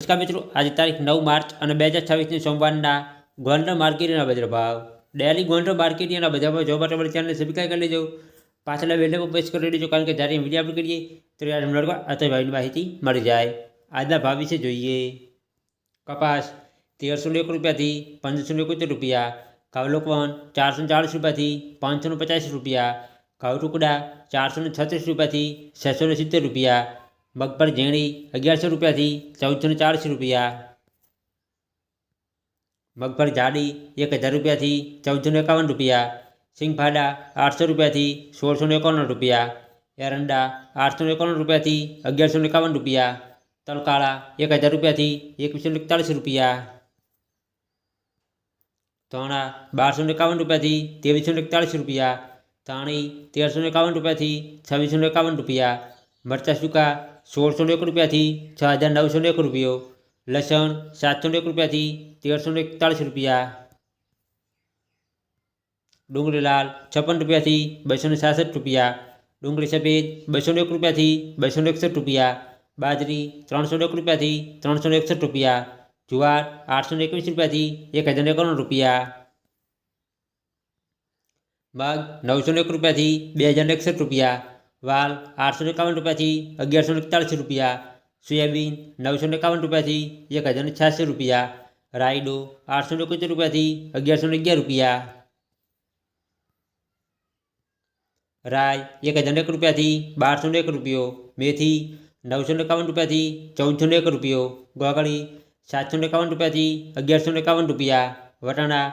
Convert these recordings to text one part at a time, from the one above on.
નમસ્કાર મિત્રો, આજે તારીખ 9 માર્ચ અને 2026 સોમવારના ગોંડલ માર્કેટના બજાર ભાવ। ડેલી ગોંડલ માર્કેટના બજાર ભાવ જોવા માટે અમારી ચેનલને સબસ્ક્રાઇબ કરી લેજો, પાછળના બેલ પર પ્રેસ કરી દેજો, કારણ કે જ્યારે વિડીયો અપલોડ કરીએ ત્યારે તમને ભાવની માહિતી મળી જાય। આજના ભાવ વિશે જોઈએ। કપાસ 1301 રૂપિયાથી 1571 રૂપિયા, ઘઉં લોકવન 440 રૂપિયાથી 550 રૂપિયા, ઘઉં ટુકડા 436 રૂપિયાથી 670 રૂપિયા, મગફળી ઝીણી 1100 રૂપિયાથી 1440 રૂપિયા, મગફળી જાડી 1000 રૂપિયાથી 1451 રૂપિયા, સિંગફાડા 800 રૂપિયાથી 1651 રૂપિયા, એરંડા 891 રૂપિયાથી 1151 રૂપિયા, તલકાળા 1000 રૂપિયાથી 2141 રૂપિયા, ધાણા 1251 રૂપિયાથી 2341 રૂપિયા, ધાણી 1351 રૂપિયાથી 2651 રૂપિયા, મરચાં સૂકા 1601 રૂપિયાથી 6901 રૂપિયો, લસણ 701 રૂપિયાથી 1341 રૂપિયા, ડુંગળી લાલ 56 રૂપિયાથી 266 રૂપિયા, ડુંગળી સફેદ 201 રૂપિયાથી 261 રૂપિયા, બાજરી 301 રૂપિયાથી 361 રૂપિયા, જુવાર 821 રૂપિયાથી 1091 રૂપિયા, મગ 901 રૂપિયાથી 2061 રૂપિયા, વાલ 851 રૂપિયાથી 1141 રૂપિયા, સોયાબીન 951 રૂપિયાથી 1086 રૂપિયા, રાયડો 871 રૂપિયાથી 1111 રૂપિયા, રાય 1001 રૂપિયાથી 1201 રૂપિયો, મેથી 951 રૂપિયાથી 1401 રૂપિયો, ગોગળી 751 રૂપિયાથી 1151 રૂપિયા, વટાણા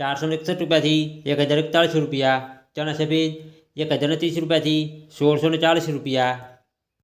461 રૂપિયાથી 1041 રૂપિયા, ચણા સફેદ 1030 રૂપિયાથી 1640 રૂપિયા।